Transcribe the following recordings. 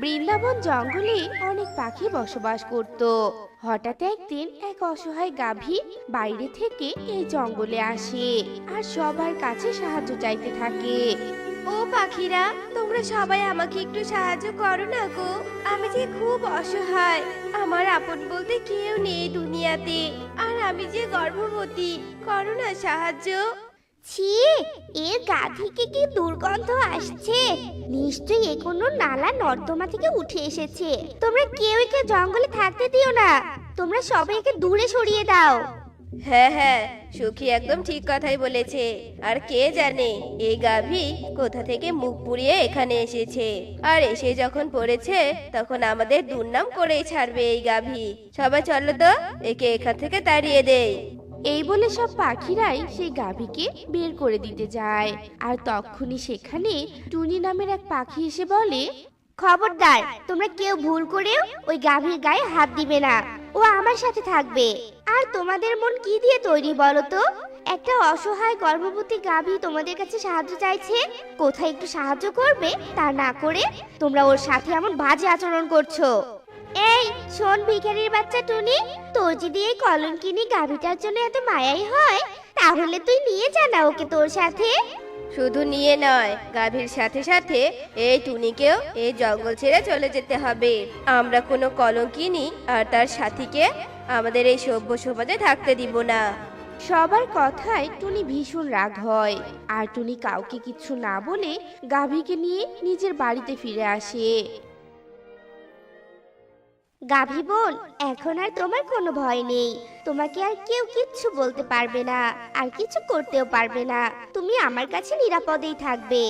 বৃন্দাবন জঙ্গলে অনেক পাখি বসবাস করত। হঠাৎ একদিন এক অসহায় গাভী বাইরে থেকে এই জঙ্গলে আসে আর সবার কাছে সাহায্য চাইতে থাকে। ও পাখিরা, তোমরা সবাই আমাকে একটু সাহায্য করো না গো। আমি যে খুব অসহায়, আমার আপন বলতে কেউ নেই দুনিয়াতে, আর আমি যে গর্ভবতী। করো না সাহায্য। ছি, এর গা থেকে কি দুর্গন্ধ আসছে! নিশ্চয়ই এ কোনো নালা নর্দমা থেকে উঠে এসেছে। তোমরা কেউ একে জঙ্গলে থাকতে দিও না। তোমরা সবাই একে দূরে সরিয়ে দাও। হ্যাঁ হ্যাঁ, সুখী একদম ঠিক কথাই বলেছে। আর কে জানে এই গাভী কোথা থেকে মুখ পুড়িয়ে এখানে এসেছে, আর এসে যখন পড়েছে তখন আমাদের দুর্নাম করেই ছাড়বে এই গাভী। সবাই চলো তো, একে এখান থেকে তাড়িয়ে দেই। এই বলে সব পাখিরাই সেই গাভীকে বের করে দিতে যায়। আর তখনই সেখানে টুনি নামের এক পাখি এসে বলে, খবরদার, তোমরা কেউ ভুল করেও ওই গাভীর গায়ে হাত দিবে না। ও আমার সাথে থাকবে। আর তোমাদের মন কি দিয়ে তৈরি বলো তো? একটা অসহায় গর্ভবতী গাভী তোমাদের কাছে সাহায্য চাইছে, কোথায় একটু সাহায্য করবে তা না করে তোমরা ওর সাথে এমন বাজে আচরণ করছো। এই শোন ভিখারির বাচ্চা টুনি, তোর যদি এই কলঙ্কিনী গাভীটার জন্য এত মায়াই হয়, তাহলে তুই নিয়ে যা না ওকে তোর সাথে। শুধু নিয়ে নয়, গাভীর সাথে সাথে এই টুনিকেও এই জঙ্গল ছেড়ে চলে যেতে হবে। আমরা কোনো কলঙ্কিনী আর তার সাথীকে আমাদের এই সভ্য সমাজে থাকতে দিব না। সবার কথায় টুনি ভীষণ রাগ হয়। আর টুনি কাউকে কিচ্ছু না বলে গাভীকে নিয়ে নিজের বাড়িতে ফিরে আসে। গাভী বোন, এখন আর তোমার কোনো ভয় নেই। তোমাকে আর কেউ কিচ্ছু বলতে পারবে না, আর কিছু করতেও পারবে না। তুমি আমার কাছে নিরাপদেই থাকবে।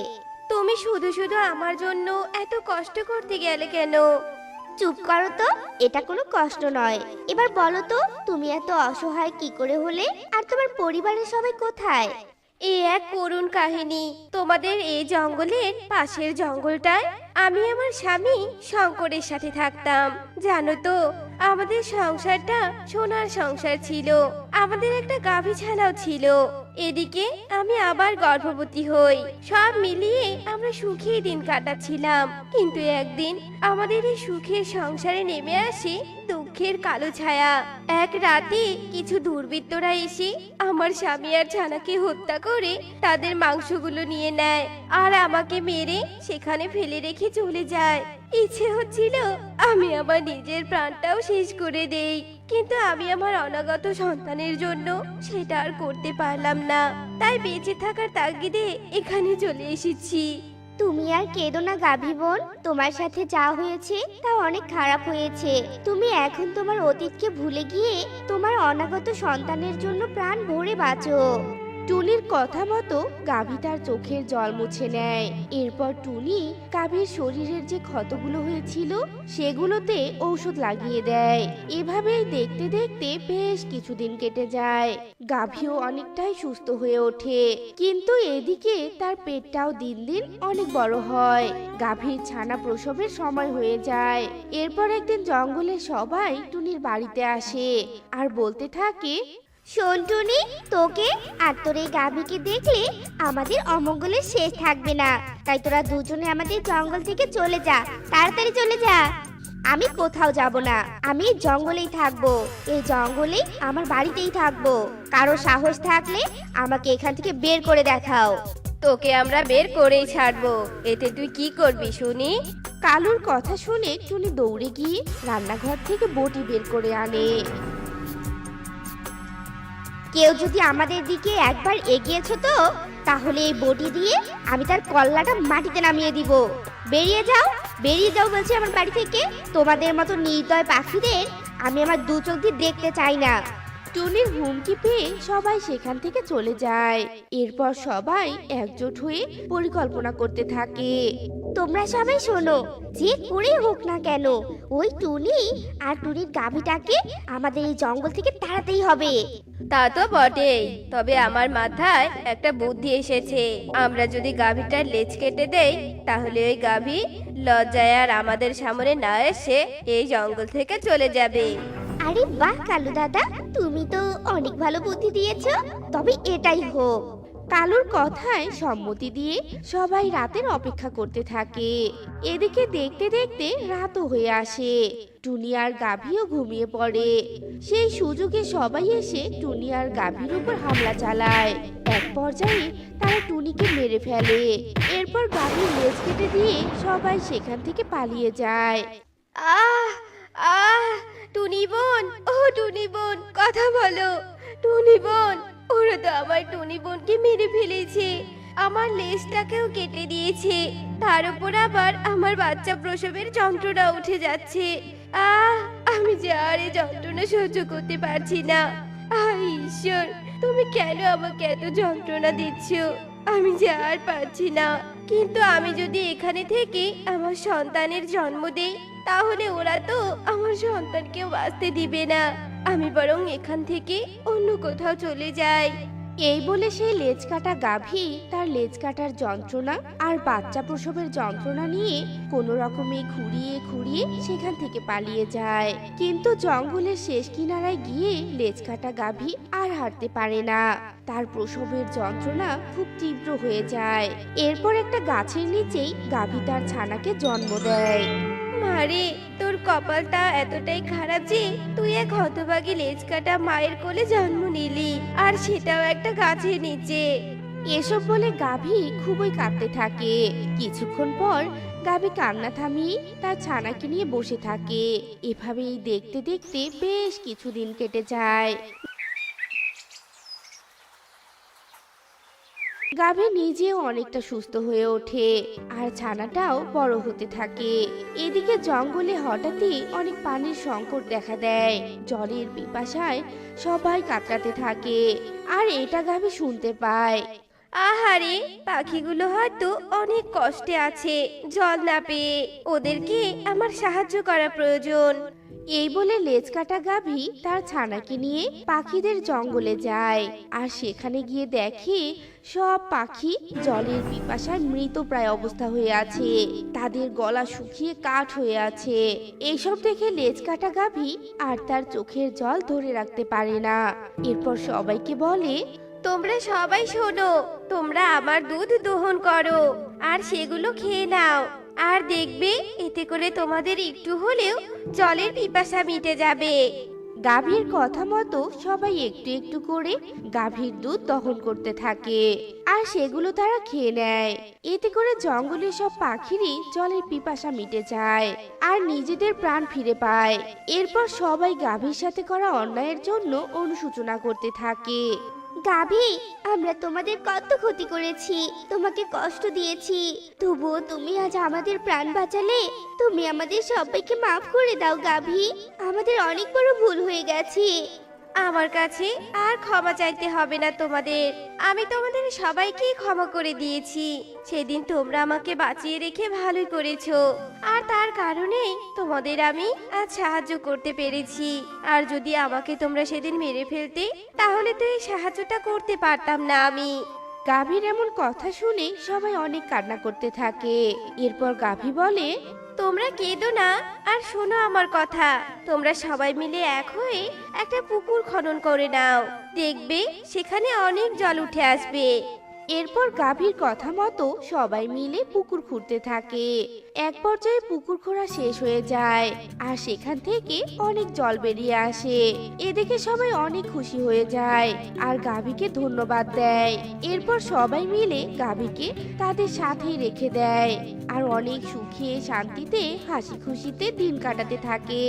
তুমি শুধু শুধু আমার জন্য এত কষ্ট করতে গেলে কেন? চুপ করো তো, এটা কোনো কষ্ট নয়। এবার বলো তো, তুমি এত অসহায় কি করে হলে? আর তোমার পরিবারের সবাই কোথায়? এ এক করুণ কাহিনী। তোমাদের এই জঙ্গলের পাশের জঙ্গলটায় আমি আমার স্বামী শঙ্করের সাথে থাকতাম। জানো তো, আমাদের সংসারটা সোনার সংসার ছিল। আমাদের একটা গাভী ছানাও ছিল। এদিকে আমি আবার গর্ভবতী হই। সব মিলিয়ে আমরা সুখী দিন কাটাচ্ছিলাম। কিন্তু একদিন আমাদের এই সুখের সংসারে নেমে আসে দুঃখের কালো ছায়া। এক রাতে কিছু দুর্বৃত্তরা এসে আমার স্বামী আর ছানাকে হত্যা করে তাদের মাংসগুলো নিয়ে নেয়, আর আমাকে মেরে সেখানে ফেলে রেখে চলে যায়। ইচ্ছে হচ্ছিল আমি আমার নিজের প্রাণটাও শেষ করে দেই, কিন্তু আমি আমার অনাগত সন্তানের জন্য সেটা আর করতে পারলাম না। তাই বেঁচে থাকার তাগিদে এখানে চলে এসেছি। তুমি আর কেঁদো না গাভী বোন। তোমার সাথে যা হয়েছে তা অনেক খারাপ হয়েছে। তুমি এখন তোমার অতীতকে ভুলে গিয়ে তোমার অনাগত সন্তানের জন্য প্রাণ ভরে বাঁচো। টুনির কথা মতো গাভী তার চোখের জল মুছে নেয়। এরপর টুনি গাভীর শরীরের যে ক্ষতগুলো হয়েছিল সেগুলোতে ঔষধ লাগিয়ে দেয়। এভাবেই দেখতে দেখতে বেশ কিছুদিন কেটে যায়। গাভীও অনেকটাই সুস্থ হয়ে ওঠে, কিন্তু এদিকে তার পেটটাও দিন দিন অনেক বড় হয়। গাভীর ছানা প্রসবের সময় হয়ে যায়। এরপর একদিন জঙ্গলের সবাই টুনির বাড়িতে আসে আর বলতে থাকে, শোন টুনি, তোকে আর তোর এই গাভীকে দেখলে আমাদের অমঙ্গলের শেষ থাকবে না। তাই তোরা দুজনে আমাদের জঙ্গল থেকে চলে যা, তাড়াতাড়ি চলে যা। আমি কোথাও যাব না, আমি এই জঙ্গলেই থাকবো। এই জঙ্গলেই আমার বাড়িতেই থাকবো। কারো সাহস থাকলে আমাকে এখান থেকে বের করে দেখাও। তোকে আমরা বের করেই ছাড়বো। এতে তুই কি করবি শুনি? কালুর কথা শুনে টুনি দৌড়ে গিয়ে রান্নাঘর থেকে বটি বের করে আনে। কেউ যদি আমাদের দিকে একবার এগিয়েছো তো, তাহলে এই বটি দিয়ে আমি তার কল্লাটা মাটিতে নামিয়ে দিব। বেরিয়ে যাও, বেরিয়ে যাও বলছি আমার বাড়ি থেকে। তোমাদের মতো নির্দয় পাখিদের আমি আমার দু চোখ দিয়ে দেখতে চাই না। টুনির হুমকি পেয়ে সবাই সেখান থেকে চলে যায়। এরপর সবাই একজোট হয়ে পরিকল্পনা করতে থাকে। তোমরা সবাই শোনো, যে করেই হোক না কেন ওই টুনি আর টুনির গাভীটাকে আমাদের এই জঙ্গল থেকে তাড়াতেই হবে। তা তো বটেই, তবে আমার মাথায় একটা বুদ্ধি এসেছে। আমরা যদি গাভীটার লেজ কেটে দেই, তাহলে ওই গাভী লজ্জায় আর আমাদের সামনে না এসে এই জঙ্গল থেকে চলে যাবে। আরে বাহ কালু দাদা, তুমি তো অনেক ভালো বুদ্ধি দিয়েছো। তবে এটাই হোক। কালুর কথায় সম্মতি দিয়ে সবাই রাতের অপেক্ষা করতে থাকে। এদিকে দেখতে দেখতে রাতও হয়ে আসে। টুনি আর গাভীও ঘুমিয়ে পড়ে। সেই সুযোগে সবাই এসে টুনি আর গাভীর উপর হামলা চালায়। এক পর্যায়ে তারা টুনিকে মেরে ফেলে। এরপর গাভীর লেজ কেটে দিয়ে সবাই সেখান থেকে পালিয়ে যায়। আহ আহ টুনি বোন, ও টুনি বোন, কথা বলো। টুনি বোন, ওরা তো আমার টুনি বোনকে মেরে ফেলেছে, আমার লেজটাকেও কেটে দিয়েছে, তার উপর আবার আমার বাচ্চা প্রসবের যন্ত্রণা উঠে যাচ্ছে। আমি যে আর এই যন্ত্রণা সহ্য করতে পারছি না। ঈশ্বর, তুমি কেন আমাকে এত যন্ত্রণা দিচ্ছ? আমি যে আর পারছি না। কিন্তু আমি যদি এখানে থেকে আমার সন্তানের জন্ম দেই, তাহলে ওরা তো আমার সন্তানকেও বাঁচতে দিবে না। আমি বরং এখান থেকে অন্য কোথাও চলে যাই। এই বলে সেই লেজ কাটা গাভী তার লেজ কাটার যন্ত্রণা আর বাচ্চা প্রসবের যন্ত্রণা নিয়ে কোনো রকমে খুঁড়িয়ে খুঁড়িয়ে সেখান থেকে পালিয়ে যায়। কিন্তু জঙ্গলের শেষ কিনারায় গিয়ে লেজ কাটা গাভী আর হাঁটতে পারে না। তার প্রসবের যন্ত্রণা খুব তীব্র হয়ে যায়। এরপর একটা গাছের নিচেই গাভী তার ছানাকে জন্ম দেয়। মারে, তোর কপালটা এতটাই খারাপ যে তুই এক হতভাগী লেজ কাটা মায়ের কোলে জন্ম নিলি, আর সেটাও একটা গাছের নিচে। এসব বলে গাভী খুবই কাঁদতে থাকে। কিছুক্ষণ পর গাভী কান্না থামিয়ে তার ছানাকে নিয়ে বসে থাকে। এভাবেই দেখতে দেখতে বেশ কিছুদিন কেটে যায়। গাভী নিজেও অনেকটা সুস্থ হয়ে ওঠে আর ছানাটাও বড় হতে থাকে। এদিকে জঙ্গলে হঠাৎই অনেক পানির সংকট দেখা দেয়। জলের পিপাসায় সবাই কাতরাতে থাকে আর এটা গাভী শুনতে পায়। আহারে, পাখিগুলো হয়তো অনেক কষ্টে আছে জল না পেয়ে। ওদেরকে আমার সাহায্য করা প্রয়োজন। এই বলে লেজ কাটা গাভী তার ছানাকে নিয়ে পাখিদের জঙ্গলে যায় আর সেখানে গিয়ে দেখে সব পাখি জলের পিপাসায় মৃতপ্রায় অবস্থা হয়ে আছে। তাদের গলা শুকিয়ে কাঠ হয়ে আছে। এইসব দেখে লেজ কাটা গাভী আর তার চোখের জল ধরে রাখতে পারে না। এরপর সবাইকে বলে, তোমরা সবাই শোনো, তোমরা আমার দুধ দোহন করো আর সেগুলো খেয়ে নাও, আর দেখবে এতে করে তোমাদের একটু হলেও জলের পিপাসা মিটে যাবে। গাভীর কথা মতো সবাই একটু একটু করে গাভীর দুধ দহন করতে থাকে আর সেগুলো তারা খেয়ে নেয়। এতে করে জঙ্গলের সব পাখিরই জলের পিপাসা মিটে যায় আর নিজেদের প্রাণ ফিরে পায়। এরপর সবাই গাভীর সাথে করা অন্যায়ের জন্য অনুশোচনা করতে থাকে। গাভী, আমরা তোমাদের কত ক্ষতি করেছি, তোমাকে কষ্ট দিয়েছি, তবুও তুমি আজ আমাদের প্রাণ বাঁচালে। তুমি আমাদের সবাইকে মাফ করে দাও গাভী, আমাদের অনেক বড় ভুল হয়ে গেছে। আমার কাছে আর ক্ষমা চাইতে হবে না তোমাদের। আমি তোমাদের সবাইকে ক্ষমা করে দিয়েছি। সেদিন তোমরা আমাকে বাঁচিয়ে রেখে ভালোই করেছো, আর তার কারণেই তোমাদের আমি আজ সাহায্য করতে পেরেছি। আর যদি আমাকে তোমরা সেদিন মেরে ফেলতে, তাহলে তো এই সাহায্যটা করতে পারতাম না আমি। গাভীর এমন কথা শুনে সবাই অনেক কান্না করতে থাকে। এরপর গাভী বলে, তোমরা কেঁদো না, আর শোনো আমার কথা। তোমরা সবাই মিলে এক হয়ে একটা পুকুর খনন করে নাও, দেখবে সেখানে অনেক জল উঠে আসবে। এরপর গাভীর কথা মতো সবাই মিলে পুকুর খুঁড়তে থাকে। এক পর্যায়ে পুকুর খোঁড়া শেষ হয়ে যায় আর সেখান থেকে অনেক জল বেরিয়ে আসে। এদিকে সবাই অনেক খুশি হয়ে যায় আর গাভীকে ধন্যবাদ দেয়। এরপর সবাই মিলে গাভীকে তাদের সাথেই রেখে দেয় আর অনেক সুখে শান্তিতে হাসি খুশিতে দিন কাটাতে থাকে।